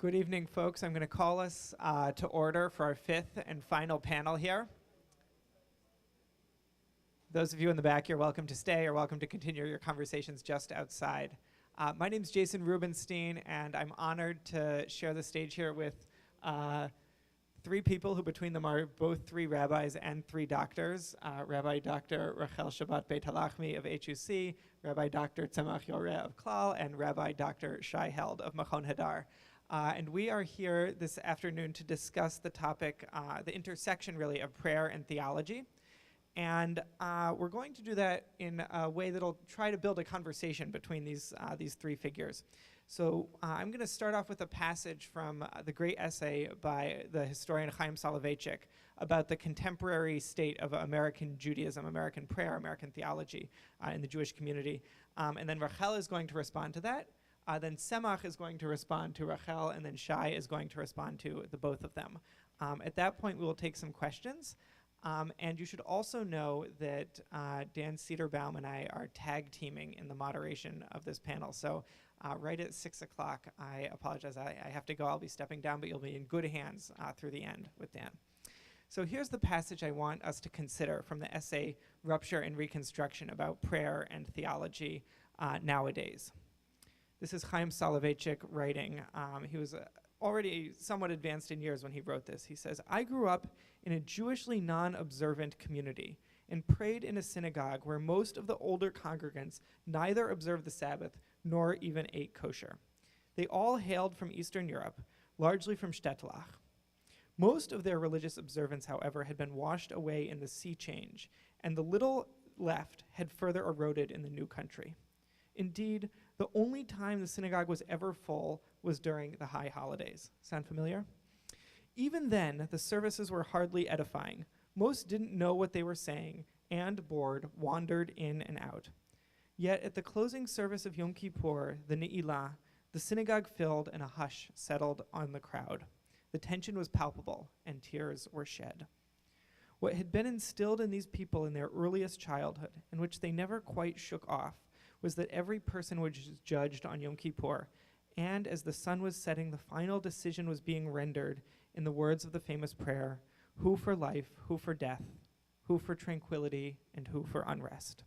Good evening, folks. I'm going to call us to order for our fifth and final panel here. Those of you in the back, you're welcome to stay or welcome to continue your conversations just outside. My name's Jason Rubenstein, and I'm honored to share the stage here with three people who between them are both three rabbis and three doctors. Rabbi Dr. Rachel Shabbat Beit-Halachmi of HUC, Rabbi Dr. Tzemah Yoreh of Klal, and Rabbi Dr. Shai Held of Machon Hadar. And we are here this afternoon to discuss the topic, the intersection really of prayer and theology. And we're going to do that in a way that'll try to build a conversation between these three figures. So I'm going to start off with a passage from the great essay by the historian Chaim Soloveitchik about the contemporary state of American Judaism, American prayer, American theology in the Jewish community. And then Rachel is going to respond to that. Then Semak is going to respond to Rachel, and then Shai is going to respond to the both of them. At that point, we will take some questions. And you should also know that Dan Cederbaum and I are tag teaming in the moderation of this panel. So right at 6 o'clock, I apologize, I have to go. I'll be stepping down, but you'll be in good hands through the end with Dan. So here's the passage I want us to consider from the essay Rupture and Reconstruction about prayer and theology nowadays. This is Chaim Soloveitchik writing. He was already somewhat advanced in years when he wrote this. He says, "I grew up in a Jewishly non-observant community and prayed in a synagogue where most of the older congregants neither observed the Sabbath nor even ate kosher. They all hailed from Eastern Europe, largely from Stettlach. Most of their religious observance, however, had been washed away in the sea change, and the little left had further eroded in the new country. Indeed, the only time the synagogue was ever full was during the high holidays." Sound familiar? "Even then, the services were hardly edifying. Most didn't know what they were saying, and, bored, wandered in and out. Yet at the closing service of Yom Kippur, the Ne'ilah, the synagogue filled and a hush settled on the crowd. The tension was palpable, and tears were shed. What had been instilled in these people in their earliest childhood, and which they never quite shook off, was that every person was judged on Yom Kippur, and as the sun was setting, the final decision was being rendered in the words of the famous prayer, who for life, who for death, who for tranquility, and who for unrest.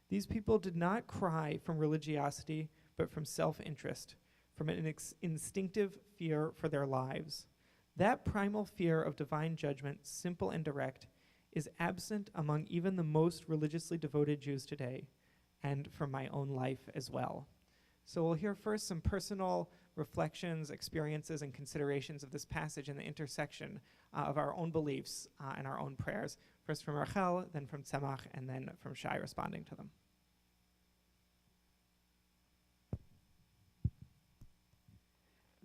These people did not cry from religiosity, but from self-interest, from an instinctive fear for their lives. That primal fear of divine judgment, simple and direct, is absent among even the most religiously devoted Jews today, and from my own life as well." So we'll hear first some personal reflections, experiences, and considerations of this passage and the intersection of our own beliefs and our own prayers. First from Rachel, then from Tzemach, and then from Shai responding to them.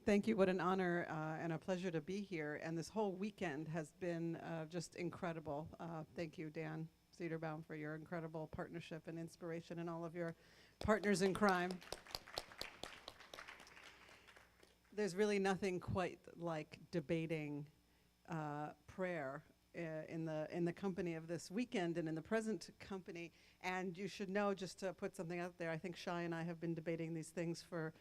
Thank you. What an honor and a pleasure to be here. And this whole weekend has been just incredible. Thank you, Dan Cederbaum, for your incredible partnership and inspiration, and all of your partners in crime. There's really nothing quite like debating prayer in the company of this weekend and in the present company. And you should know, just to put something out there, I think Shai and I have been debating these things for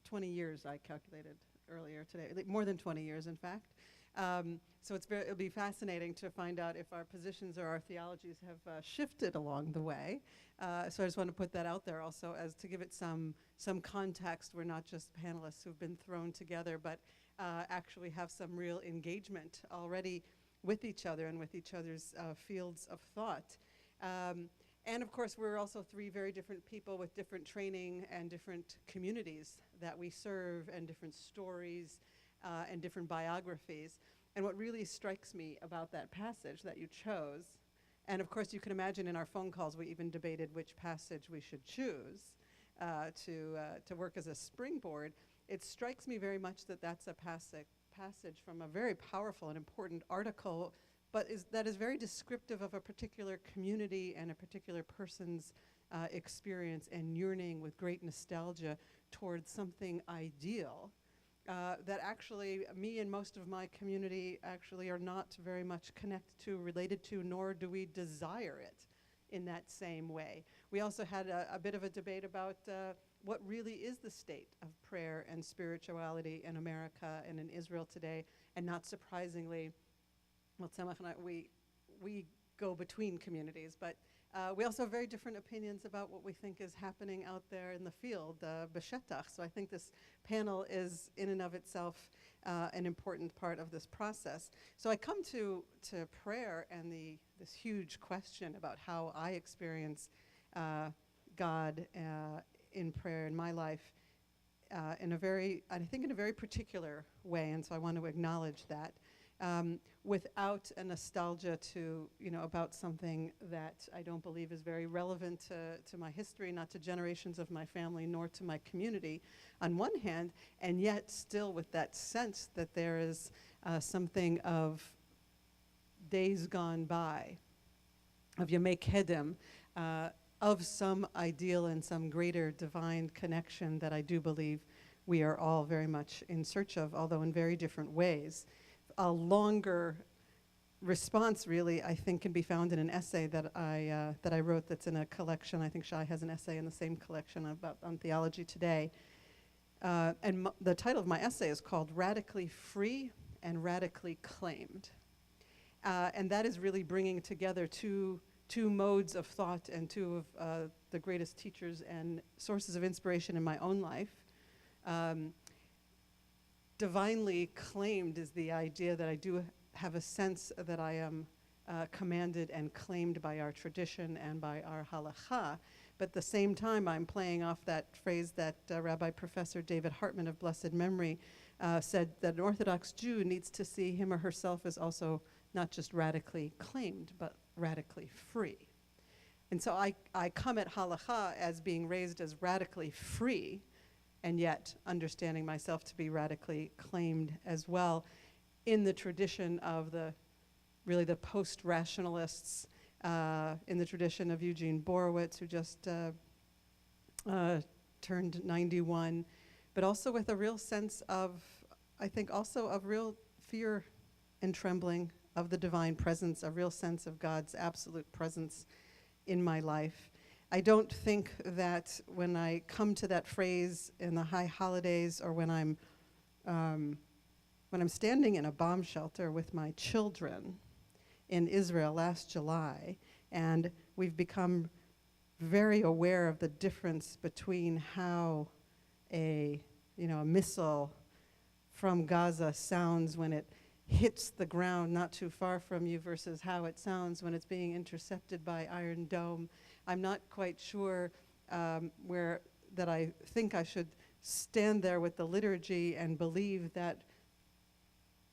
20 years, I calculated earlier today, more than 20 years, in fact. So it'll be fascinating to find out if our positions or our theologies have shifted along the way. So I just want to put that out there also as to give it some context. We're not just panelists who've been thrown together, but actually have some real engagement already with each other and with each other's fields of thought. And of course, we're also three very different people with different training and different communities that we serve, and different stories and different biographies. And what really strikes me about that passage that you chose, and of course you can imagine in our phone calls we even debated which passage we should choose to work as a springboard. It strikes me very much that that's a passage from a very powerful and important article, but that is very descriptive of a particular community and a particular person's experience and yearning with great nostalgia towards something ideal that actually me and most of my community actually are not very much connected to, related to, nor do we desire it in that same way. We also had a bit of a debate about what really is the state of prayer and spirituality in America and in Israel today. And not surprisingly, well, Semak and I, we go between communities, but we also have very different opinions about what we think is happening out there in the field, b'shetach. So I think this panel is, in and of itself, an important part of this process. So I come to prayer and this huge question about how I experience God in prayer in my life in a very particular way, and so I want to acknowledge that. Without a nostalgia about something that I don't believe is very relevant to my history, not to generations of my family, nor to my community, on one hand, and yet still with that sense that there is something of days gone by, of Yemei Kedem, of some ideal and some greater divine connection that I do believe we are all very much in search of, although in very different ways. A longer response, really, I think, can be found in an essay that I wrote that's in a collection. I think Shai has an essay in the same collection on theology today. And the title of my essay is called Radically Free and Radically Claimed. And that is really bringing together two modes of thought and two of the greatest teachers and sources of inspiration in my own life. Divinely claimed is the idea that I do have a sense that I am commanded and claimed by our tradition and by our halakha, but at the same time I'm playing off that phrase that Rabbi Professor David Hartman of blessed memory said, that an Orthodox Jew needs to see him or herself as also not just radically claimed, but radically free. And so I come at halakha as being raised as radically free, and yet understanding myself to be radically claimed as well, in the tradition of the post-rationalists, in the tradition of Eugene Borowitz, who just turned 91, but also with a real sense of, I think also of real fear and trembling of the divine presence, a real sense of God's absolute presence in my life. I don't think that when I come to that phrase in the high holidays, or when I'm standing in a bomb shelter with my children in Israel last July, and we've become very aware of the difference between how a missile from Gaza sounds when it hits the ground not too far from you versus how it sounds when it's being intercepted by Iron Dome. I'm not quite sure that I think I should stand there with the liturgy and believe that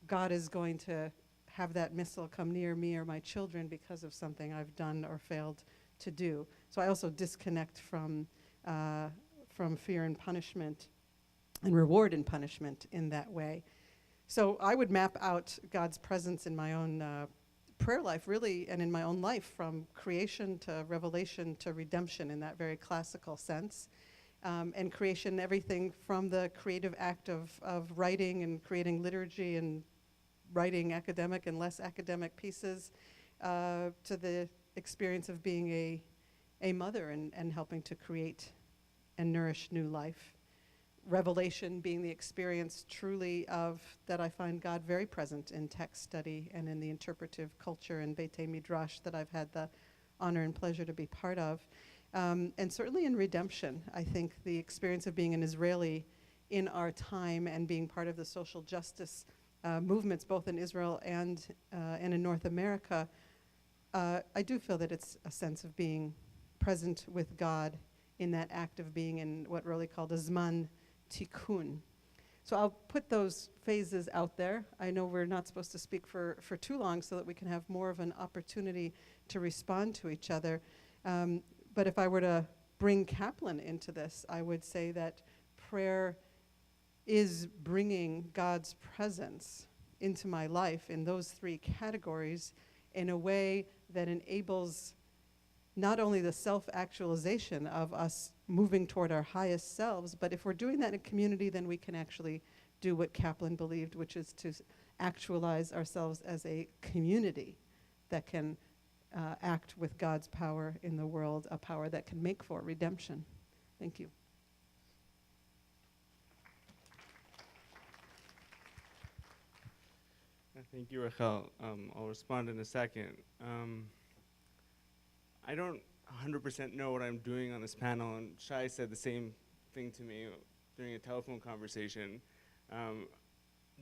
God is going to have that missile come near me or my children because of something I've done or failed to do. So I also disconnect from fear and punishment and reward and punishment in that way. So I would map out God's presence in my own prayer life, really, and in my own life, from creation to revelation to redemption in that very classical sense. And creation, everything from the creative act of writing and creating liturgy and writing academic and less academic pieces, to the experience of being a mother and helping to create and nourish new life. Revelation being the experience truly of that I find God very present in text study and in the interpretive culture and Beit Midrash that I've had the honor and pleasure to be part of. And certainly in redemption, I think the experience of being an Israeli in our time and being part of the social justice movements both in Israel and in North America, I do feel that it's a sense of being present with God in that act of being in what really called a Zman Tikkun. So I'll put those phases out there. I know we're not supposed to speak for too long so that we can have more of an opportunity to respond to each other. But if I were to bring Kaplan into this, I would say that prayer is bringing God's presence into my life in those three categories in a way that enables not only the self-actualization of us moving toward our highest selves, but if we're doing that in community, then we can actually do what Kaplan believed, which is to actualize ourselves as a community that can act with God's power in the world, a power that can make for redemption. Thank you. Thank you, Rachel. I'll respond in a second. I don't 100% know what I'm doing on this panel, and Shai said the same thing to me during a telephone conversation.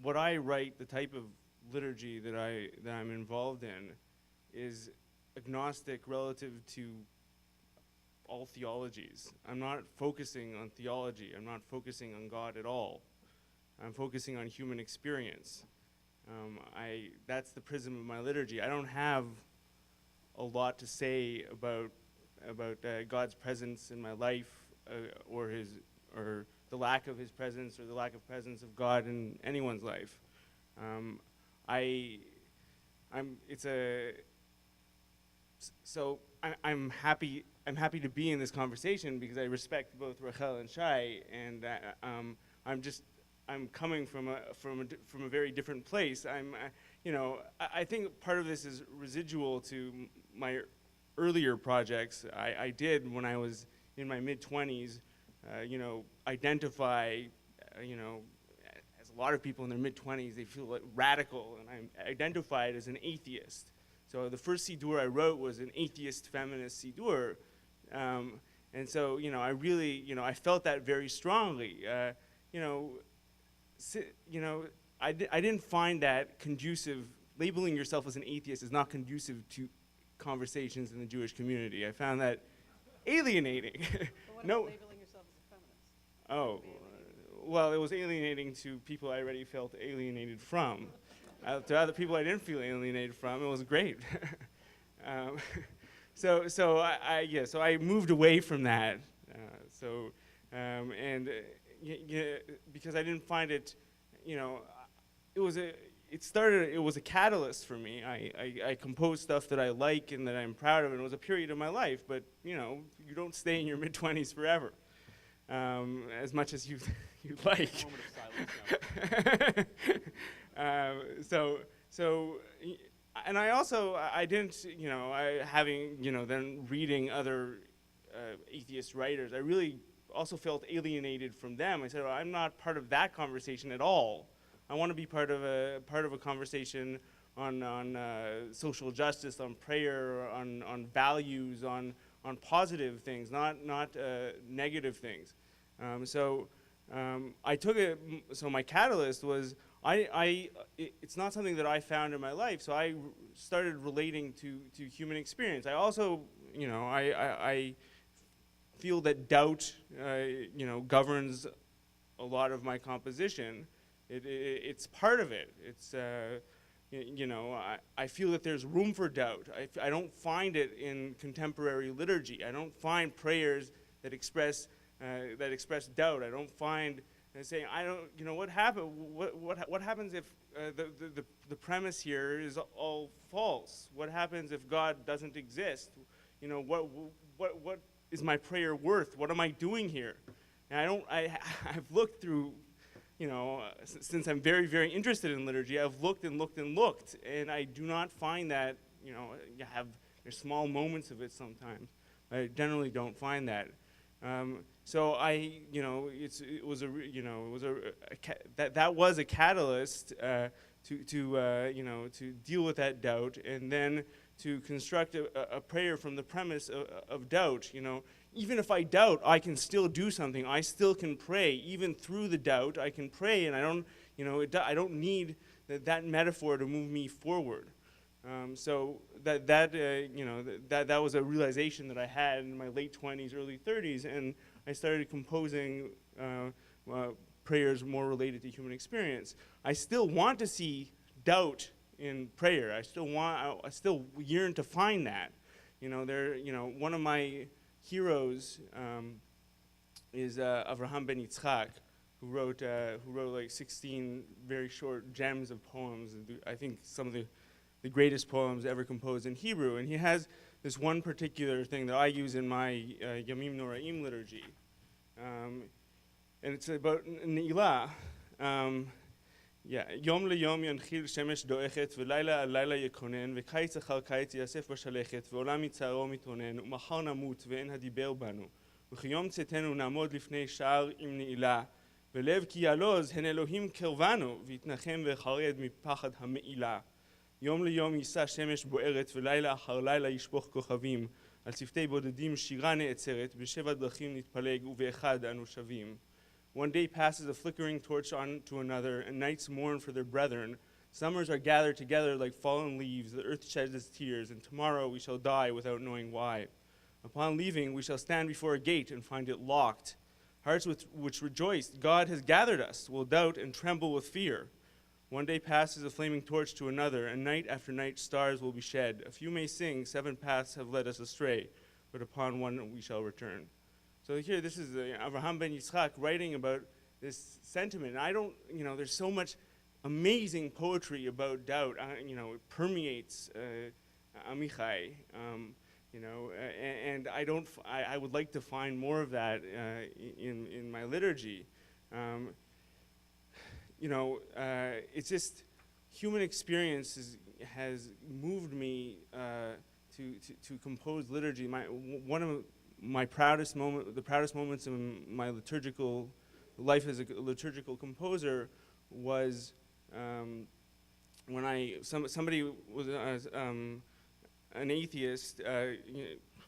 What I write, the type of liturgy that I'm involved in, is agnostic relative to all theologies. I'm not focusing on theology. I'm not focusing on God at all. I'm focusing on human experience. That's the prism of my liturgy. I don't have a lot to say about God's presence in my life, or the lack of His presence, or the lack of presence of God in anyone's life. I'm happy to be in this conversation because I respect both Rachel and Shai, and I'm coming from a very different place. I think part of this is residual to my earlier projects. I did when I was in my mid-20s, identify, as a lot of people in their mid-20s, they feel like radical, and I identified as an atheist. So the first Siddur I wrote was an atheist feminist Siddur. And so, I really, I felt that very strongly. I didn't find that conducive. Labeling yourself as an atheist is not conducive to conversations in the Jewish community. I found that alienating. But what about labeling yourself as a feminist? Oh, well, it was alienating to people I already felt alienated from. To other people I didn't feel alienated from, it was great. So I moved away from that. Because I didn't find it, it was a catalyst for me. I composed stuff that I like and that I'm proud of, and it was a period of my life, but you don't stay in your mid-20s forever, as much as you like. And I also, I didn't, then reading other atheist writers, I really also felt alienated from them. I said, well, I'm not part of that conversation at all. I want to be part of a conversation on social justice, on prayer, on values, on positive things, not negative things. I took it. So my catalyst was it's not something that I found in my life. So I started relating to human experience. I also, I feel that doubt, governs a lot of my composition. It's part of it. It's, I feel that there's room for doubt. I don't find it in contemporary liturgy. I don't find prayers that express doubt. I don't find saying, what happens if the premise here is all false? What happens if God doesn't exist? What is my prayer worth? What am I doing here? And I've looked through, since I'm very, very interested in liturgy, I've looked and looked and looked, and I do not find that, therethere's small moments of it sometimes. I generally don't find that. So that was a catalyst to deal with that doubt, and then to construct a prayer from the premise of doubt. Even if I doubt, I can still do something. I still can pray. Even through the doubt, I can pray, and I don't need that metaphor to move me forward. So that was a realization that I had in my late 20s, early 30s, and I started composing prayers more related to human experience. I still want to see doubt in prayer. I still yearn to find that. One of my heroes is Avraham ben Yitzchak, who wrote like 16 very short gems of poems. I think some of the greatest poems ever composed in Hebrew. And he has this one particular thing that I use in my Yamim Noraim liturgy. And it's about Ne'ilah. יום ליום ינחיל שמש דועכת ולילה על לילה יקונן וקיץ אחר קיץ יאסף בשלכת ועולם מצערו מתאונן ומחר נמות ואין הדיבר בנו וכיום צאתנו נעמוד לפני שער עם נעילה ולב כי יעלוז הן אלוהים קרבנו, ויתנחם וחרד מפחד המעילה. יום ליום יישא שמש בוערת, ולילה אחר לילה ישפוך כוכבים. על שפתי בודדים שירה נעצרת, בשבע דרכים נתפלג, ובאחד אנו שווים. One day passes a flickering torch on to another, and nights mourn for their brethren. Summers are gathered together like fallen leaves, the earth sheds its tears, and tomorrow we shall die without knowing why. Upon leaving, we shall stand before a gate and find it locked. Hearts which rejoiced, God has gathered us, will doubt and tremble with fear. One day passes a flaming torch to another, and night after night stars will be shed. A few may sing, 7 paths have led us astray, but upon one we shall return. So here, this is Avraham ben Yitzchak writing about this sentiment. And I don't, there's so much amazing poetry about doubt. It permeates Amichai. And I would like to find more of that in my liturgy. It's just human experience has moved me to compose liturgy. One of my proudest moments in my liturgical life as a liturgical composer was when somebody was an atheist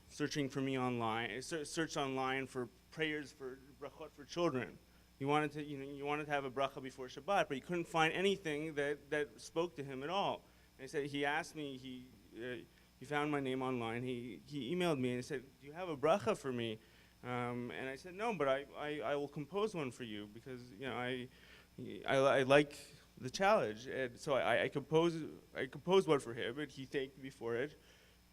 searching for me online, searched online for prayers for brachot for children. You wanted to have a bracha before Shabbat, but he couldn't find anything that spoke to him at all. And he asked me, he found my name online. He emailed me and he said, "Do you have a bracha for me?" And I said, "No, but I will compose one for you because I like the challenge." And so I composed one for him, and he thanked me for it.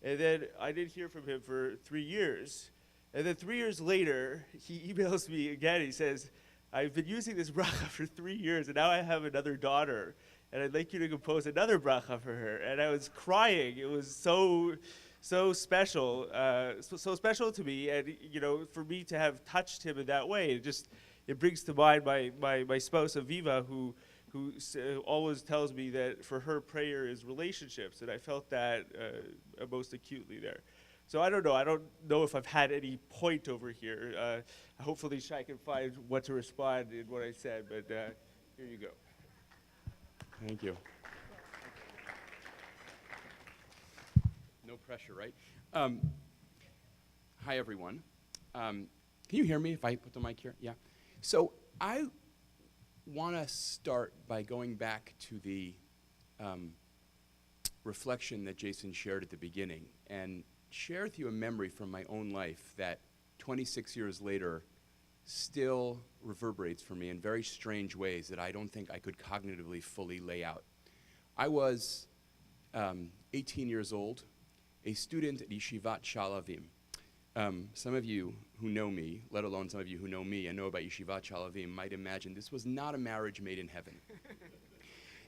And then I didn't hear from him for 3 years. And then 3 years later, he emails me again. He says, "I've been using this bracha for 3 years, and now I have another daughter, and I'd like you to compose another bracha for her." And I was crying. It was so special, so special to me. And for me to have touched him in that way, it brings to mind my spouse Aviva, who always tells me that for her prayer is relationships, and I felt that most acutely there. So I don't know if I've had any point over here. Hopefully Shai can find what to respond in what I said, but here you go. Thank you. No pressure, right? Hi, everyone. Can you hear me if I put the mic here? Yeah. So I want to start by going back to the reflection that Jason shared at the beginning and share with you a memory from my own life that 26 years later still reverberates for me in very strange ways that I don't think I could cognitively fully lay out. I was 18 years old, a student at Yeshivat Shalavim. Some of you who know me, let alone some of you who know me and know about Yeshivat Shalavim, might imagine this was not a marriage made in heaven.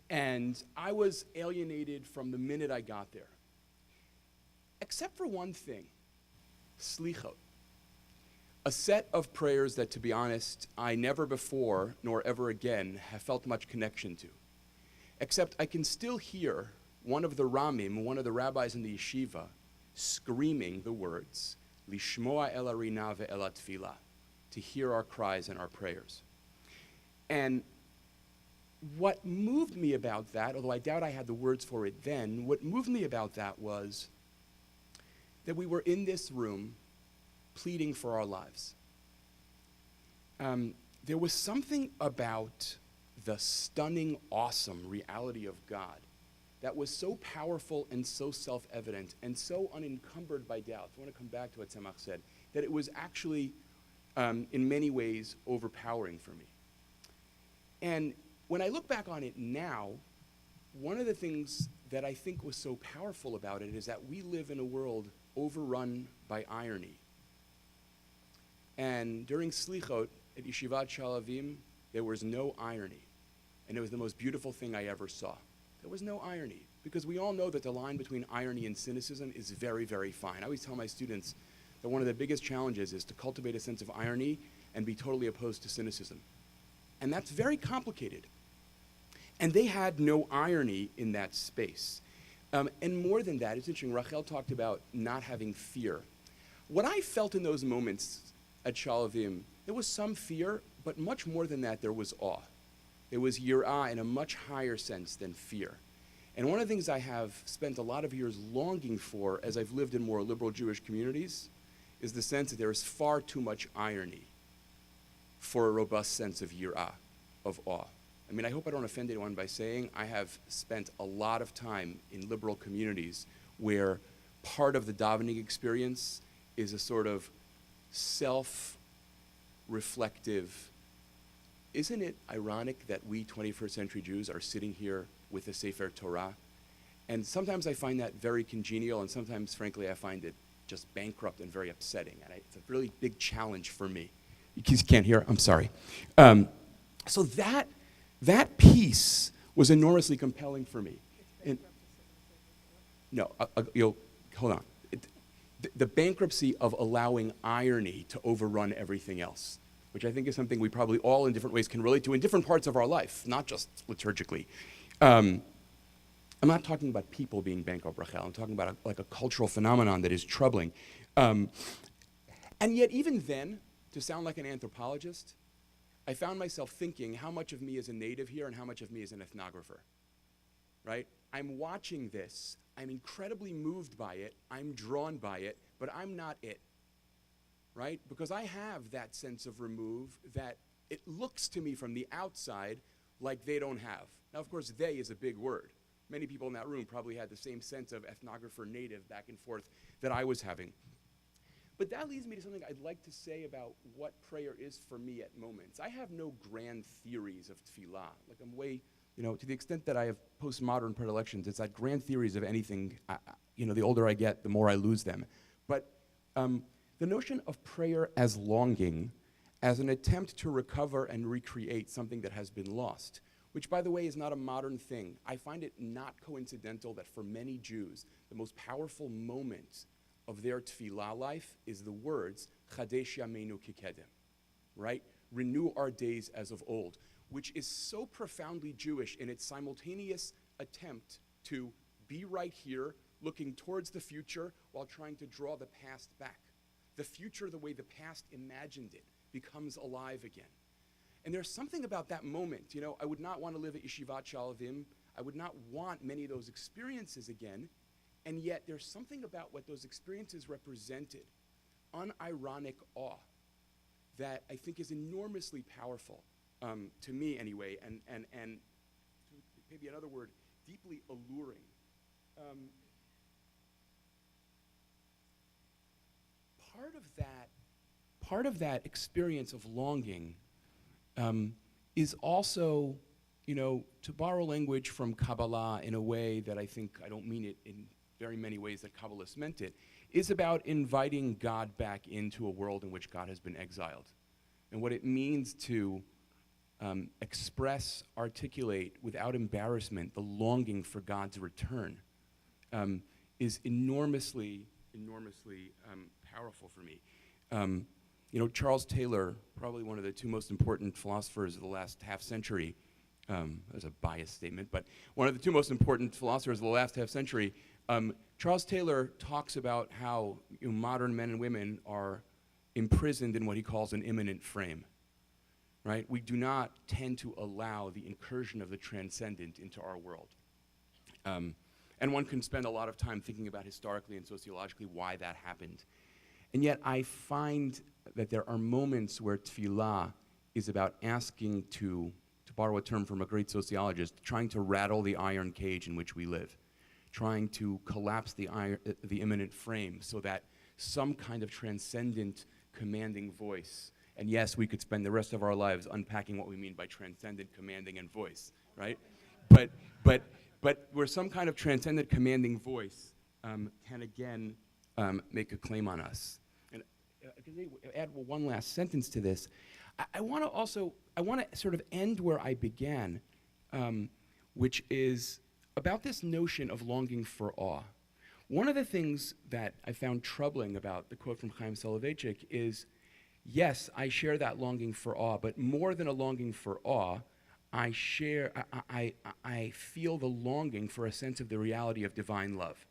And I was alienated from the minute I got there. Except for one thing, slichot. A set of prayers that, to be honest, I never before nor ever again have felt much connection to. Except I can still hear one of the ramim, one of the rabbis in the yeshiva, screaming the words, Lishmoa el arina ve'el tefillah, to hear our cries and our prayers. And what moved me about that, although I doubt I had the words for it then, what moved me about that was that we were in this room pleading for our lives. There was something about the stunning, awesome reality of God that was so powerful and so self-evident and so unencumbered by doubt. I want to come back to what Semak said, that it was actually, in many ways, overpowering for me. And when I look back on it now, one of the things that I think was so powerful about it is that we live in a world overrun by irony. And during Slichot at Yeshivat Shalavim, there was no irony. And it was the most beautiful thing I ever saw. There was no irony, because we all know that the line between irony and cynicism is very, very fine. I always tell my students that one of the biggest challenges is to cultivate a sense of irony and be totally opposed to cynicism. And that's very complicated. And they had no irony in that space. And more than that, it's interesting, Rachel talked about not having fear. What I felt in those moments at Shalavim, there was some fear, But much more than that, there was awe. There was yirah in a much higher sense than fear. And one of the things I have spent a lot of years longing for as I've lived in more liberal Jewish communities is the sense that there is far too much irony for a robust sense of yirah, of awe. I mean, I hope I don't offend anyone by saying I have spent a lot of time in liberal communities where part of the davening experience is a sort of self-reflective. Isn't it ironic that we 21st century Jews are sitting here with the Sefer Torah? And sometimes I find that very congenial, and sometimes, frankly, I find it just bankrupt and very upsetting. And it's a really big challenge for me. You can't hear? I'm sorry. So that piece was enormously compelling for me. And no, hold on. The bankruptcy of allowing irony to overrun everything else, which I think is something we probably all in different ways can relate to in different parts of our life, not just liturgically. I'm not talking about people being bankrupt, Rachel. I'm talking about a cultural phenomenon that is troubling. And yet even then, to sound like an anthropologist, I found myself thinking how much of me is a native here and how much of me is an ethnographer, right? I'm watching this. I'm incredibly moved by it. I'm drawn by it, but I'm not it, right? Because I have that sense of remove that it looks to me from the outside like they don't have. Now, of course, they is a big word. Many people in that room probably had the same sense of ethnographer native back and forth that I was having. But that leads me to something I'd like to say about what prayer is for me at moments. I have no grand theories of tefillah. Like I'm way, to the extent that I have postmodern predilections, it's like grand theories of anything, the older I get, the more I lose them. But the notion of prayer as longing, as an attempt to recover and recreate something that has been lost, which, by the way, is not a modern thing. I find it not coincidental that for many Jews, the most powerful moment of their tefillah life is the words, Chadesh Yameinu Kikedem, right? Renew our days as of old, which is so profoundly Jewish in its simultaneous attempt to be right here, looking towards the future while trying to draw the past back. The future, the way the past imagined it, becomes alive again. And there's something about that moment. I would not want to live at Yeshivat Shalavim. I would not want many of those experiences again. And yet there's something about what those experiences represented, unironic awe, that I think is enormously powerful, to me anyway, and maybe another word, deeply alluring. Part of that experience of longing is also, to borrow language from Kabbalah in a way that I think, I don't mean it in very many ways that Kabbalists meant it, is about inviting God back into a world in which God has been exiled. And what it means to express, articulate, without embarrassment, the longing for God's return is enormously powerful for me. Charles Taylor, probably one of the two most important philosophers of the last half century, that's a biased statement, but one of the two most important philosophers of the last half century, Charles Taylor talks about how modern men and women are imprisoned in what he calls an immanent frame, right? We do not tend to allow the incursion of the transcendent into our world. And one can spend a lot of time thinking about historically and sociologically why that happened. And yet I find that there are moments where tefillah is about asking to borrow a term from a great sociologist, trying to rattle the iron cage in which we live, trying to collapse the immanent frame so that some kind of transcendent, commanding voice, and yes, we could spend the rest of our lives unpacking what we mean by transcendent, commanding, and voice, right? But where some kind of transcendent, commanding voice can again make a claim on us. And add one last sentence to this. I want to sort of end where I began, which is about this notion of longing for awe. One of the things that I found troubling about the quote from Chaim Soloveitchik is, yes, I share that longing for awe, but more than a longing for awe, I feel the longing for a sense of the reality of divine love,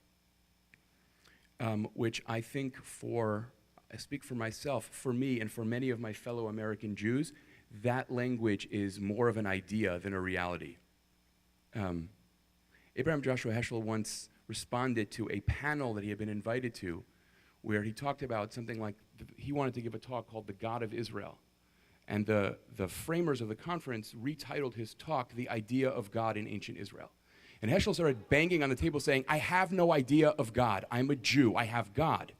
which I think I speak for myself, for me and for many of my fellow American Jews, that language is more of an idea than a reality. Abraham Joshua Heschel once responded to a panel that he had been invited to where he talked about something like, he wanted to give a talk called The God of Israel. And the framers of the conference retitled his talk, The Idea of God in Ancient Israel. And Heschel started banging on the table saying, I have no idea of God. I'm a Jew. I have God.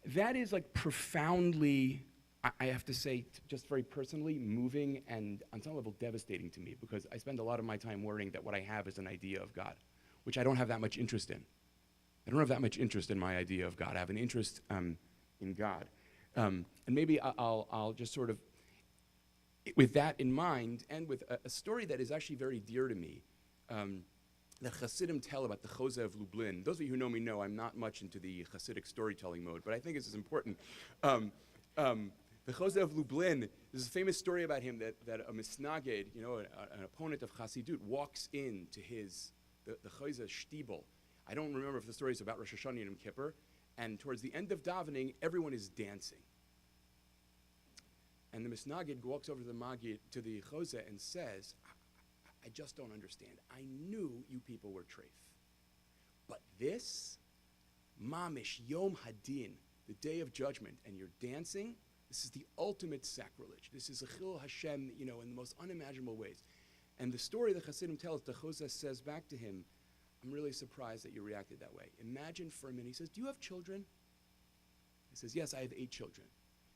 That is like profoundly, I have to say, just very personally, moving and on some level devastating to me, because I spend a lot of my time worrying that what I have is an idea of God, which I don't have that much interest in. I don't have that much interest in my idea of God. I have an interest in God. And maybe I'll just sort of, with that in mind, and with a story that is actually very dear to me, that Hasidim tell about the Chozeh of Lublin. Those of you who know me know I'm not much into the Hasidic storytelling mode, but I think this is important. The Chozeh of Lublin, there's a famous story about him that a misnaged, an opponent of Hasidut, walks into the Chozeh Shtibel. I don't remember if the story is about Rosh Hashanah and Yom Kippur, and towards the end of davening, everyone is dancing. And the misnaged walks over to the Chozeh and says, I just don't understand. I knew you people were treif. But this, Mamish Yom Hadin, the day of judgment, and you're dancing, this is the ultimate sacrilege. This is a Chil Hashem, in the most unimaginable ways. And the story that Hasidim tells, the Chozeh says back to him, I'm really surprised that you reacted that way. Imagine for a minute, he says, do you have children? He says, yes, I have 8 children.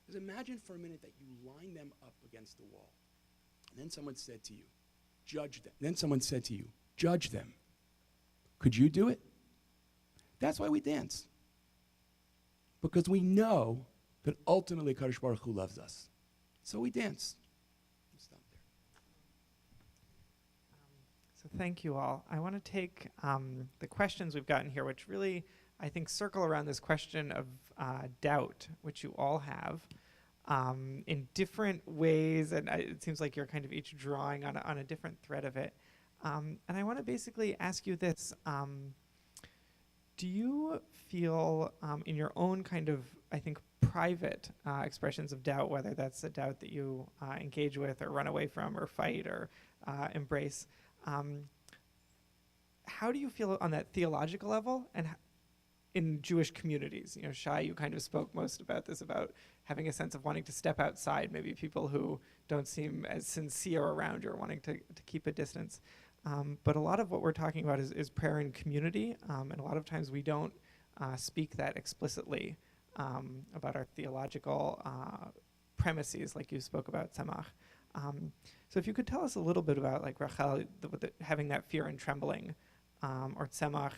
He says, imagine for a minute that you line them up against the wall. And then someone said to you, judge them. Then someone said to you, judge them. Could you do it? That's why we dance. Because we know that ultimately Kadosh Baruch Hu loves us. So we dance. I'll stop there. So thank you all. I want to take the questions we've gotten here, which really, I think, circle around this question of doubt, which you all have. In different ways, and it seems like you're kind of each drawing on a different thread of it. And I want to basically ask you this. Do you feel in your own kind of, I think, private expressions of doubt, whether that's a doubt that you engage with or run away from or fight or embrace, how do you feel on that theological level and in Jewish communities? Shai, you kind of spoke most about this, about having a sense of wanting to step outside, maybe people who don't seem as sincere around you or wanting to keep a distance. But a lot of what we're talking about is prayer in community, and a lot of times we don't speak that explicitly about our theological premises, like you spoke about Tzemah. So if you could tell us a little bit about, like Rachel, having that fear and trembling, or Semak,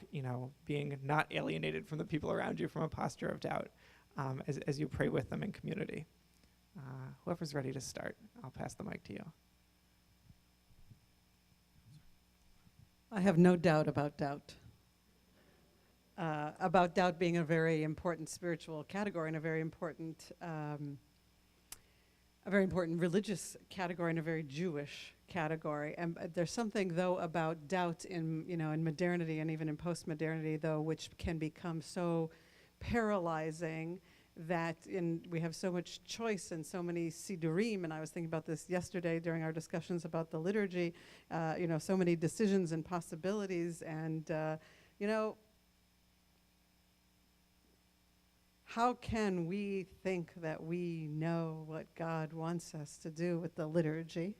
being not alienated from the people around you from a posture of doubt, as you pray with them in community. Whoever's ready to start, I'll pass the mic to you. I have no doubt about doubt. About doubt being a very important spiritual category and a very important religious category and a very Jewish category. And there's something, though, about doubt in modernity and even in postmodernity, though, which can become so paralyzing that we have so much choice and so many sidurim, and I was thinking about this yesterday during our discussions about the liturgy, so many decisions and possibilities, and how can we think that we know what God wants us to do with the liturgy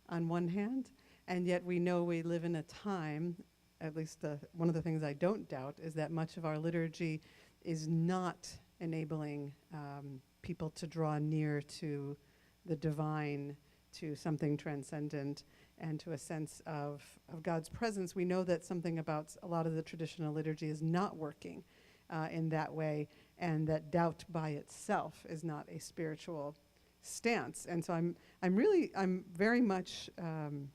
on one hand, and yet we know we live in a time, at least one of the things I don't doubt, is that much of our liturgy is not enabling people to draw near to the divine, to something transcendent, and to a sense of God's presence. We know that something about a lot of the traditional liturgy is not working in that way, and that doubt by itself is not a spiritual stance. And so I'm very much, am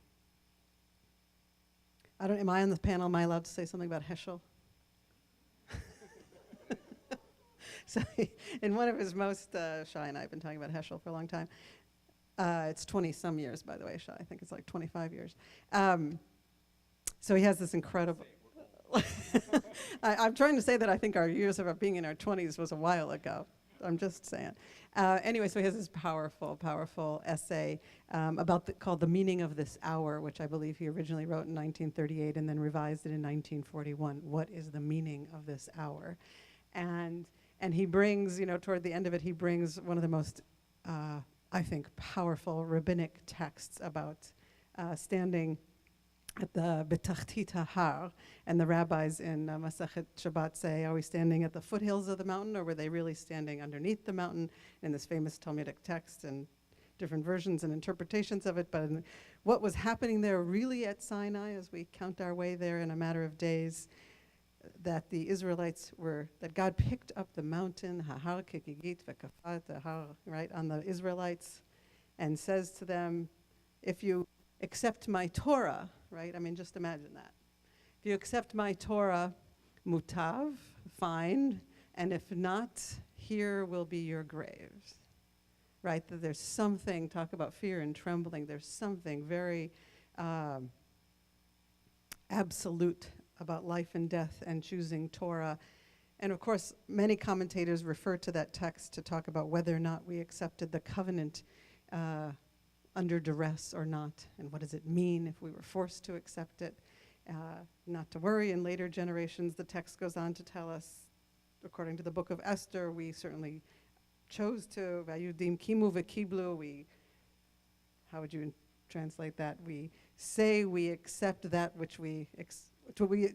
I on the panel? Am I allowed to say something about Heschel? So in one of his most, Shai and I have been talking about Heschel for a long time. It's 20-some years, by the way, Shai. I think it's like 25 years. So he has this incredible... I'm trying to say that I think our years of being in our 20s was a while ago. I'm just saying. Anyway, so he has this powerful, powerful essay called The Meaning of This Hour, which I believe he originally wrote in 1938 and then revised it in 1941. What is the meaning of this hour? And he brings, toward the end of it, he brings one of the most, I think, powerful rabbinic texts about standing at the Beit-Halachmi Har, and the rabbis in Masachet Shabbat say, are we standing at the foothills of the mountain, or were they really standing underneath the mountain? In this famous Talmudic text, and different versions and interpretations of it, but what was happening there really at Sinai, as we count our way there in a matter of days, that the Israelites that God picked up the mountain, Hahar Kikigit Vekafat Har, right, on the Israelites, and says to them, if you accept my Torah, right? I mean, just imagine that. If you accept my Torah, mutav, fine, and if not, here will be your graves, right? That there's something, talk about fear and trembling, there's something very absolute about life and death and choosing Torah. And of course, many commentators refer to that text to talk about whether or not we accepted the covenant under duress or not, and what does it mean if we were forced to accept it. Not to worry, in later generations, the text goes on to tell us, according to the book of Esther, we certainly chose to, Vayudim kimu v'kiblu, how would you translate that? We say we accept that which we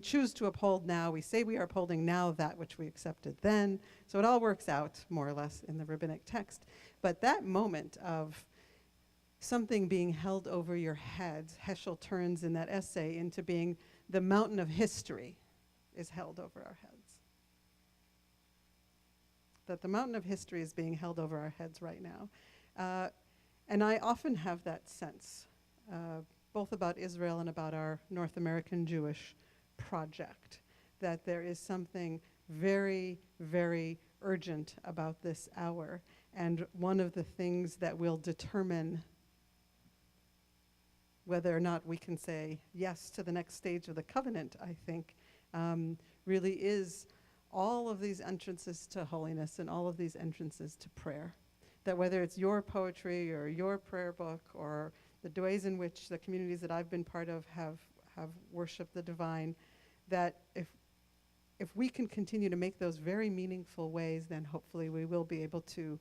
choose to uphold now. We say we are upholding now that which we accepted then. So it all works out, more or less, in the rabbinic text. But that moment of something being held over your head, Heschel turns in that essay into being the mountain of history is held over our heads. That the mountain of history is being held over our heads right now. And I often have that sense, both about Israel and about our North American Jewish project, that there is something very, very urgent about this hour. And one of the things that will determine whether or not we can say yes to the next stage of the covenant, I think, really is all of these entrances to holiness and all of these entrances to prayer. That whether it's your poetry or your prayer book or the ways in which the communities that I've been part of have worshiped the divine, that if we can continue to make those very meaningful ways, then hopefully we will be able to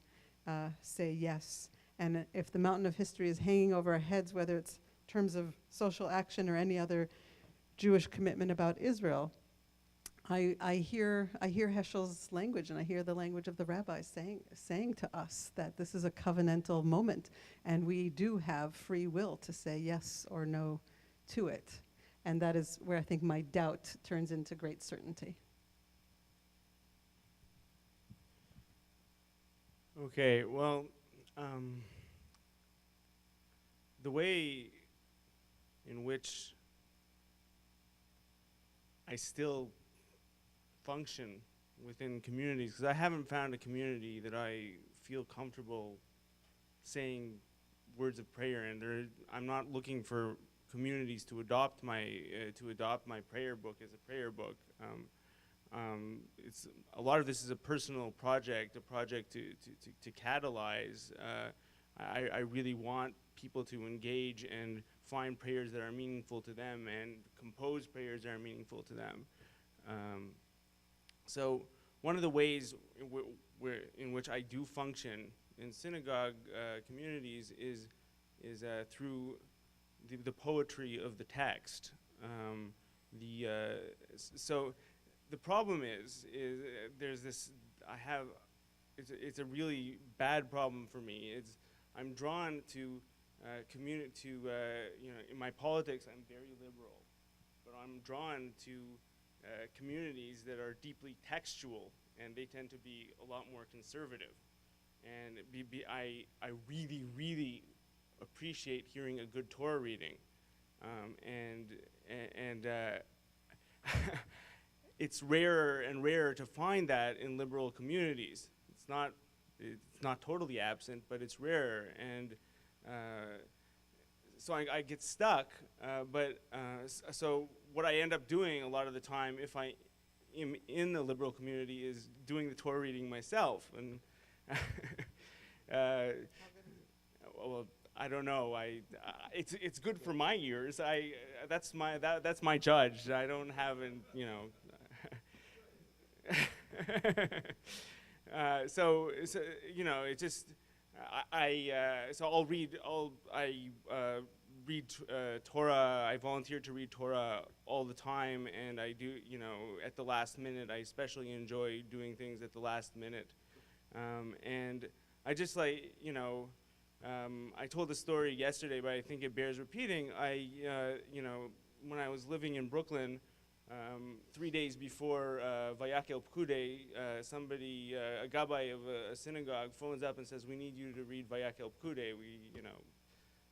say yes. And if the mountain of history is hanging over our heads, whether it's in terms of social action or any other Jewish commitment about Israel, I hear Heschel's language, and I hear the language of the rabbis saying to us that this is a covenantal moment, and we do have free will to say yes or no to it. And that is where I think my doubt turns into great certainty. Okay, well, the way in which I still function within communities, because I haven't found a community that I feel comfortable saying words of prayer in. I'm not looking for communities to adopt my prayer book as a prayer book. It's a lot of this is a personal project, a project to catalyze. I really want people to engage and find prayers that are meaningful to them and compose prayers that are meaningful to them. So one of the ways in which I do function in synagogue communities is through the poetry of the text. So the problem is there's this, it's a really bad problem for me. I'm drawn to in my politics I'm very liberal, but I'm drawn to communities that are deeply textual, and they tend to be a lot more conservative. And I really, really appreciate hearing a good Torah reading, and it's rarer and rarer to find that in liberal communities. It's not totally absent, but it's rarer, and so I get stuck. So what I end up doing a lot of the time, if I am in the liberal community, is doing the Torah reading myself, and Well, I don't know. It's good for my ears. That's my judge. I don't have an, so it just I'll read Torah. I volunteer to read Torah all the time, and I do at the last minute. I especially enjoy doing things at the last minute, and I just I told the story yesterday, but I think it bears repeating. When I was living in Brooklyn, 3 days before Vayakel Pkude, somebody, a gabbai of a synagogue, phones up and says, "We need you to read Vayakel Pkude."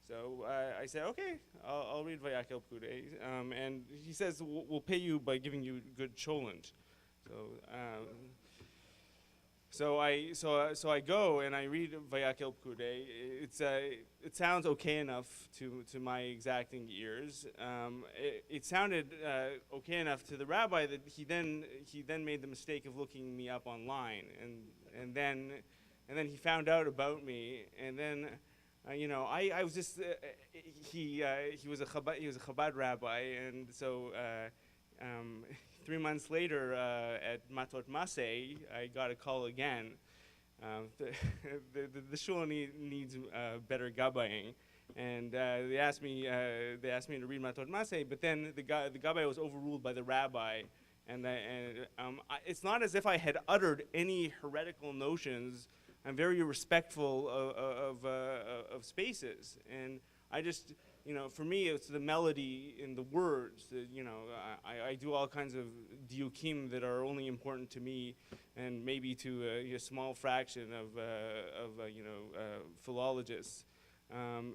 So I said, "Okay, I'll read Vayakel Pkude." And he says, "We'll pay you by giving you good cholent." So I go and I read Vayakel Pkude. It sounds okay enough to my exacting ears. It sounded okay enough to the rabbi that he then made the mistake of looking me up online, and then he found out about me, and then I was just he was a Chabad rabbi, and so 3 months later, at Matot Maseh, I got a call again. The shul needs better gabbaying, and they asked me to read Matot Maseh, but then the gabbai was overruled by the rabbi, and it's not as if I had uttered any heretical notions. I'm very respectful of spaces, and I just. For me, it's the melody in the words. I do all kinds of diukim that are only important to me, and maybe to a small fraction of philologists. But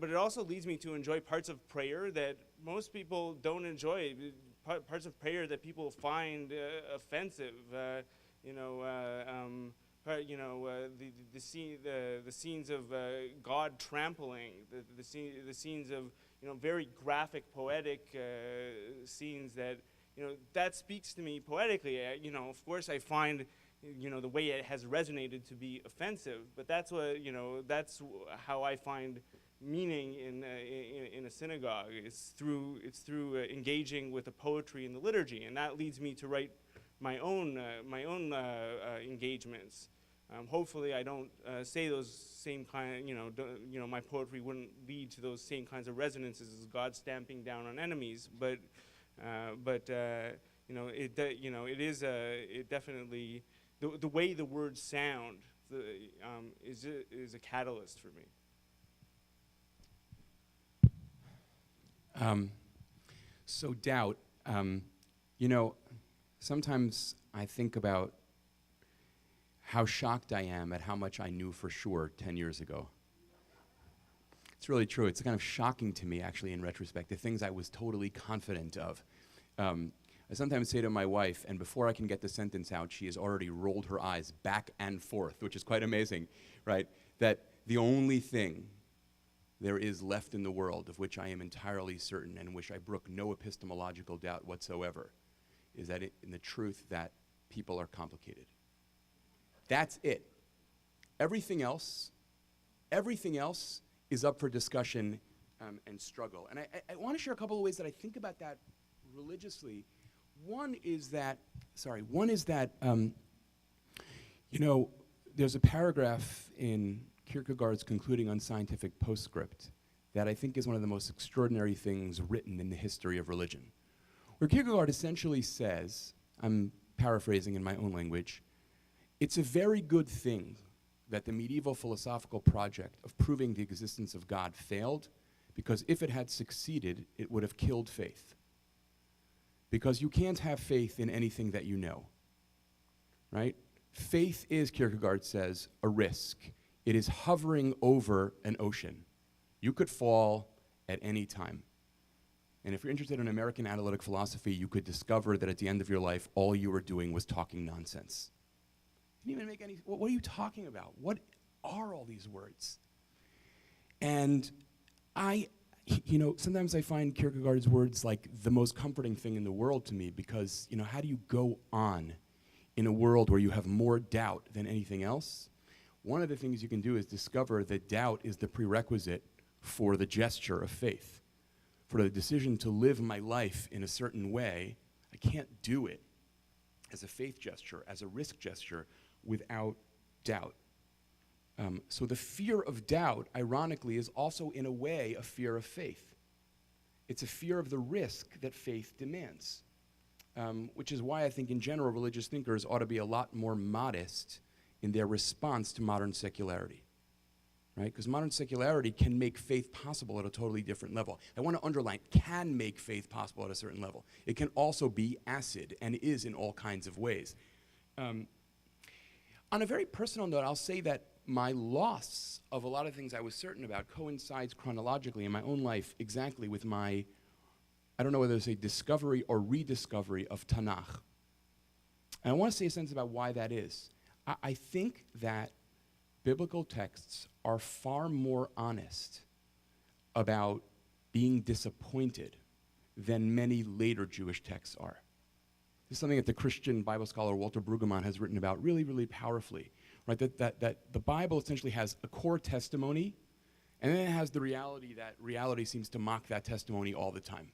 it also leads me to enjoy parts of prayer that most people don't enjoy. Parts of prayer that people find offensive. The scenes of God trampling, the scenes of very graphic, poetic scenes that speaks to me poetically. Of course, I find the way it has resonated to be offensive, but that's how I find meaning in a synagogue. It's through engaging with the poetry and the liturgy, and that leads me to write my own engagements. Hopefully, I don't say those same kind. My poetry wouldn't lead to those same kinds of resonances as God stamping down on enemies. But it definitely the way the words sound is a catalyst for me. So doubt. Sometimes I think about how shocked I am at how much I knew for sure 10 years ago. It's really true. It's kind of shocking to me, actually, in retrospect, the things I was totally confident of. I sometimes say to my wife, and before I can get the sentence out, she has already rolled her eyes back and forth, which is quite amazing, right? That the only thing there is left in the world of which I am entirely certain and in which I brook no epistemological doubt whatsoever is that in the truth that people are complicated. That's it. Everything else is up for discussion and struggle. And I want to share a couple of ways that I think about that religiously. One is that there's a paragraph in Kierkegaard's concluding unscientific postscript that I think is one of the most extraordinary things written in the history of religion, where Kierkegaard essentially says, I'm paraphrasing in my own language, it's a very good thing that the medieval philosophical project of proving the existence of God failed, because if it had succeeded, it would have killed faith. Because you can't have faith in anything that you know, right? Faith is, Kierkegaard says, a risk. It is hovering over an ocean. You could fall at any time. And if you're interested in American analytic philosophy, you could discover that at the end of your life, all you were doing was talking nonsense. Didn't even make any, what are you talking about? What are all these words? And sometimes I find Kierkegaard's words like the most comforting thing in the world to me, because, how do you go on in a world where you have more doubt than anything else, one of the things you can do is discover that doubt is the prerequisite for the gesture of faith. For the decision to live my life in a certain way, I can't do it as a faith gesture, as a risk gesture, without doubt. So the fear of doubt, ironically, is also in a way a fear of faith. It's a fear of the risk that faith demands, which is why I think in general religious thinkers ought to be a lot more modest in their response to modern secularity, right? Because modern secularity can make faith possible at a totally different level. I want to underline, can make faith possible at a certain level. It can also be acid and is in all kinds of ways. On a very personal note, I'll say that my loss of a lot of things I was certain about coincides chronologically in my own life exactly with my, I don't know whether to say discovery or rediscovery of Tanakh. And I want to say a sentence about why that is. I think that biblical texts are far more honest about being disappointed than many later Jewish texts are. This is something that the Christian Bible scholar Walter Brueggemann has written about really, really powerfully, right? That the Bible essentially has a core testimony, and then it has the reality that reality seems to mock that testimony all the time.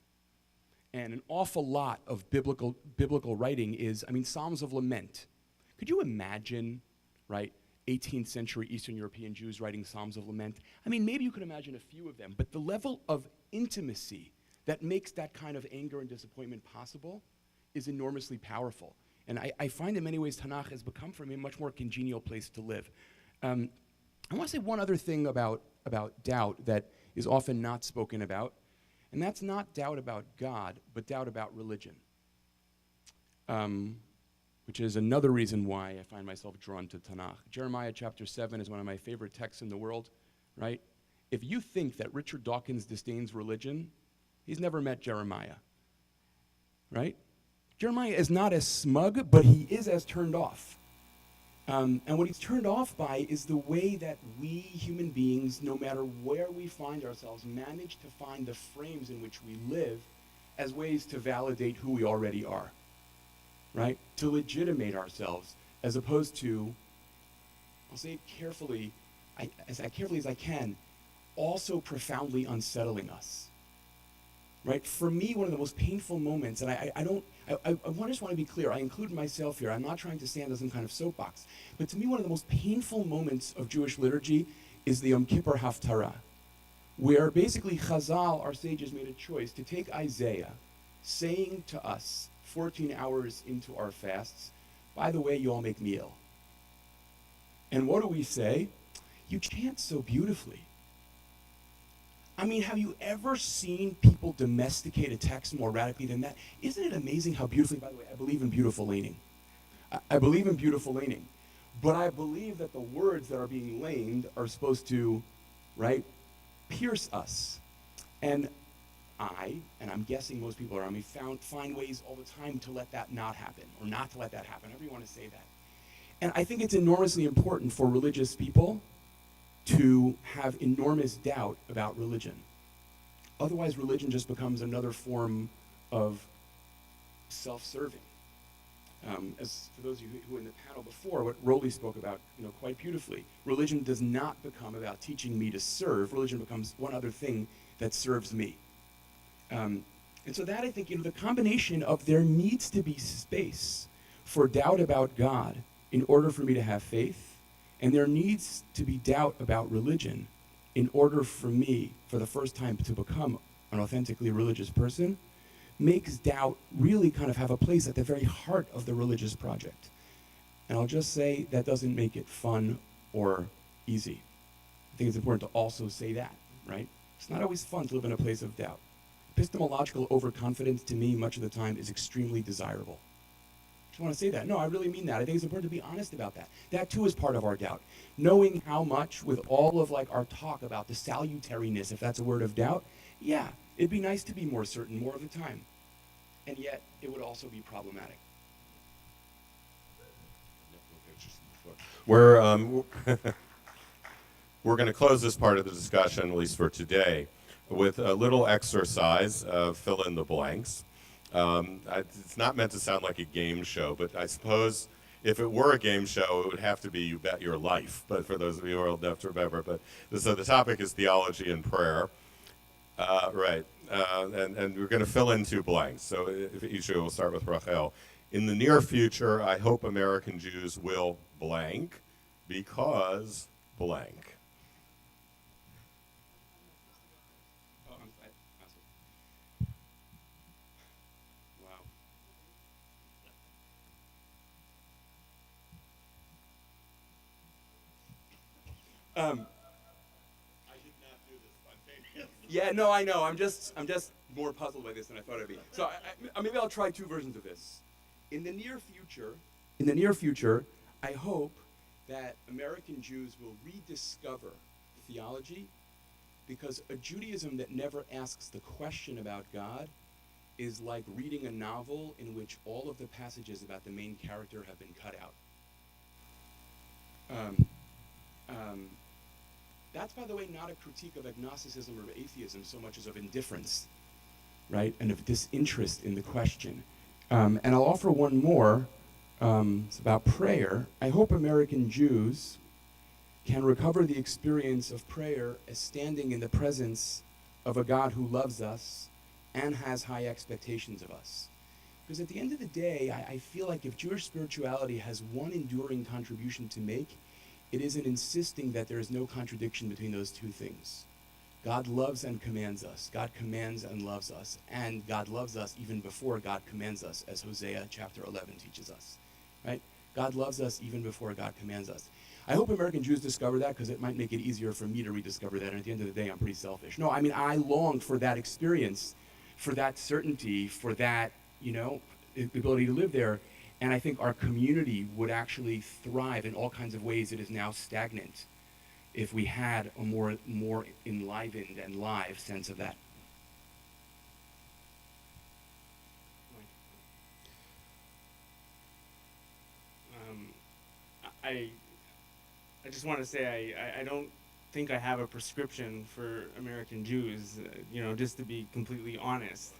And an awful lot of biblical writing is, Psalms of Lament. Could you imagine, right, 18th century Eastern European Jews writing Psalms of Lament? Maybe you could imagine a few of them, but the level of intimacy that makes that kind of anger and disappointment possible is enormously powerful. And I find in many ways Tanakh has become for me a much more congenial place to live. I want to say one other thing about doubt that is often not spoken about, and that's not doubt about God, but doubt about religion. Which is another reason why I find myself drawn to Tanakh. Jeremiah chapter 7 is one of my favorite texts in the world, right? If you think that Richard Dawkins disdains religion, he's never met Jeremiah, right? Jeremiah is not as smug, but he is as turned off. And what he's turned off by is the way that we human beings, no matter where we find ourselves, manage to find the frames in which we live as ways to validate who we already are. Right? To legitimate ourselves, as opposed to, I'll say it carefully, as carefully as I can, also profoundly unsettling us. Right? For me, one of the most painful moments, and I just want to be clear, I include myself here, I'm not trying to stand on some kind of soapbox, but to me one of the most painful moments of Jewish liturgy is the Yom Kippur Haftarah, where basically Chazal, our sages, made a choice to take Isaiah, saying to us, 14 hours into our fasts, by the way, you all make me ill. And what do we say? You chant so beautifully. Have you ever seen people domesticate a text more radically than that? Isn't it amazing how beautifully, by the way, I believe in beautiful laning. I believe in beautiful laning. But I believe that the words that are being laned are supposed to, right, pierce us. And I'm guessing most people around me, find ways all the time to let that not happen, or not to let that happen, however you want to say that. And I think it's enormously important for religious people to have enormous doubt about religion. Otherwise, religion just becomes another form of self-serving. As for those of you who were in the panel before, what Rolly spoke about, quite beautifully, religion does not become about teaching me to serve. Religion becomes one other thing that serves me. And so that, I think, the combination of there needs to be space for doubt about God in order for me to have faith, and there needs to be doubt about religion in order for me, for the first time, to become an authentically religious person, makes doubt really kind of have a place at the very heart of the religious project. And I'll just say that doesn't make it fun or easy. I think it's important to also say that, right? It's not always fun to live in a place of doubt. Epistemological overconfidence, to me, much of the time, is extremely desirable. I just want to say that. No, I really mean that. I think it's important to be honest about that. That, too, is part of our doubt. Knowing how much, with all of our talk about the salutariness, if that's a word, of doubt, yeah, it'd be nice to be more certain more of the time. And yet, it would also be problematic. We're going to close this part of the discussion, at least for today, with a little exercise of fill in the blanks. It's not meant to sound like a game show, but I suppose If it were a game show, it would have to be You Bet Your Life. But for those of you who are old enough to remember, so the topic is theology and prayer. Right. And we're going to fill in 2 blanks. So if each of you will start with Rachel. In the near future, I hope American Jews will blank because blank. Oh, wow. I did not do this spontaneously. Yeah, no, I know. I'm just more puzzled by this than I thought I'd be. So maybe I'll try 2 versions of this. In the near future, I hope that American Jews will rediscover theology, because a Judaism that never asks the question about God is like reading a novel in which all of the passages about the main character have been cut out. That's, by the way, not a critique of agnosticism or atheism so much as of indifference, right? And of disinterest in the question. And I'll offer one more. It's about prayer. I hope American Jews can recover the experience of prayer as standing in the presence of a God who loves us and has high expectations of us. Because at the end of the day, I feel like if Jewish spirituality has one enduring contribution to make, it is in insisting that there is no contradiction between those 2 things. God loves and commands us. God commands and loves us. And God loves us even before God commands us, as Hosea chapter 11 teaches us. Right? God loves us even before God commands us. I hope American Jews discover that, because it might make it easier for me to rediscover that. And at the end of the day, I'm pretty selfish. No, I mean, I long for that experience, for that certainty, for that, the ability to live there. And I think our community would actually thrive in all kinds of ways that is now stagnant if we had a more enlivened and live sense of that. I just want to say I don't think I have a prescription for American Jews. Just to be completely honest,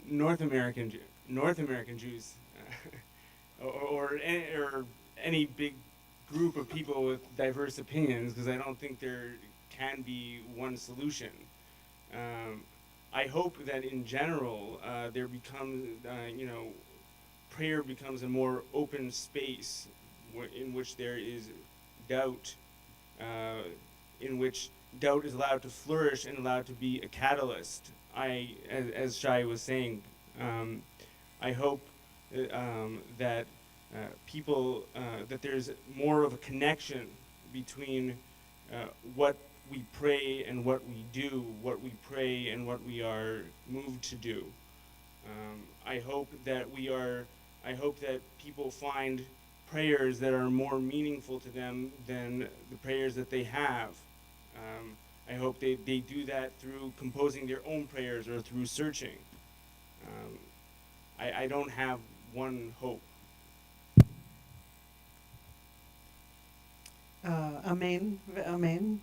North American Jews, or any big group of people with diverse opinions, because I don't think there can be one solution. I hope that in general there becomes, prayer becomes a more open space in which there is doubt, in which doubt is allowed to flourish and allowed to be a catalyst. As Shai was saying, I hope that people, that there's more of a connection between what we pray and what we do, what we pray and what we are moved to do. I hope that people find prayers that are more meaningful to them than the prayers that they have. I hope they do that through composing their own prayers or through searching. I don't have one hope. Amen. Amen.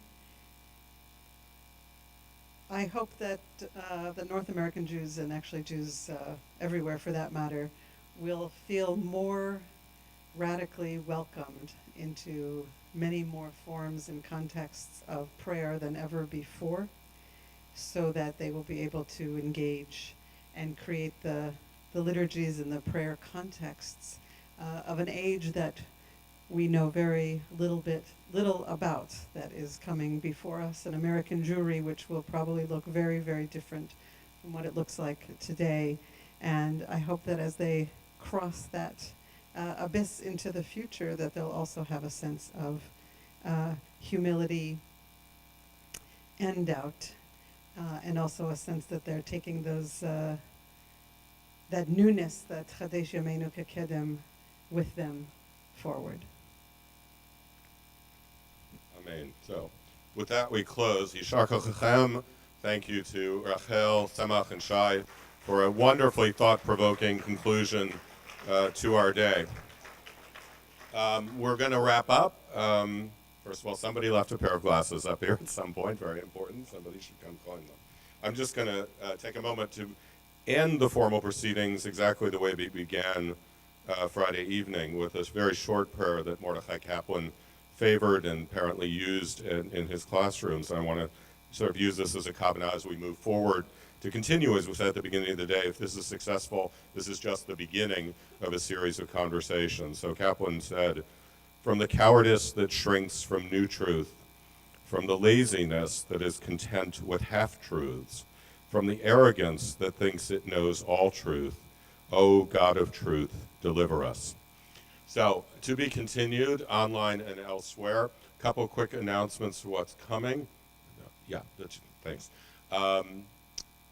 I hope that the North American Jews, and actually Jews everywhere for that matter, will feel more radically welcomed into many more forms and contexts of prayer than ever before, so that they will be able to engage and create the liturgies and the prayer contexts of an age that we know very little about, that is coming before us, an American Jewry which will probably look very, very different from what it looks like today. And I hope that as they cross that abyss into the future, that they'll also have a sense of humility and doubt, and also a sense that they're taking those that newness, that Chadesh Yameinu Kekedem, with them forward. Amen. So, with that, we close. Yishar Kochechem. Thank you to Rachel, Semak, and Shai for a wonderfully thought-provoking conclusion to our day. We're going to wrap up. First of all, somebody left a pair of glasses up here at some point. Very important. Somebody should come find them. I'm just going to take a moment to end the formal proceedings exactly the way we began Friday evening with this very short prayer that Mordechai Kaplan favored and apparently used in his classrooms. And I want to sort of use this as a kavanah as we move forward to continue, as we said at the beginning of the day. If this is successful, this is just the beginning of a series of conversations. So Kaplan said, "From the cowardice that shrinks from new truth, from the laziness that is content with half-truths, from the arrogance that thinks it knows all truth, O God of truth, deliver us." So, to be continued online and elsewhere. A couple quick announcements for what's coming. Yeah, thanks.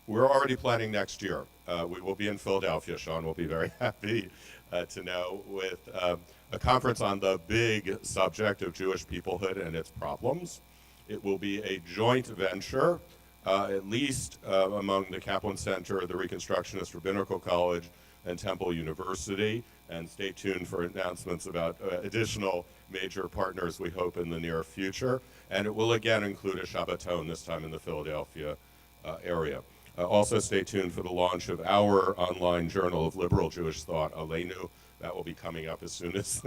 We're already planning next year. We will be in Philadelphia. Sean will be very happy to know, with a conference on the big subject of Jewish peoplehood and its problems. It will be a joint venture, at least among the Kaplan Center, the Reconstructionist Rabbinical College, and Temple University. And stay tuned for announcements about additional major partners we hope in the near future. And it will again include a Shabbaton, this time in the Philadelphia area. Also stay tuned for the launch of our online journal of liberal Jewish thought, Aleinu. That will be coming up as soon as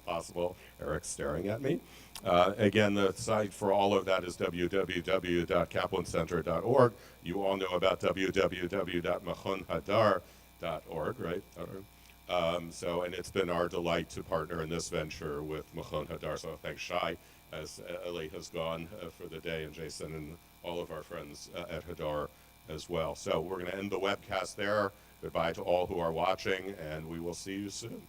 possible. Eric's staring at me. Again, the site for all of that is www.kaplancenter.org. You all know about www.machonhadar.org, right? And it's been our delight to partner in this venture with Machon Hadar. So thanks, Shai, as Eli has gone for the day, and Jason and all of our friends at Hadar as well. So we're going to end the webcast there. Goodbye to all who are watching, and we will see you soon.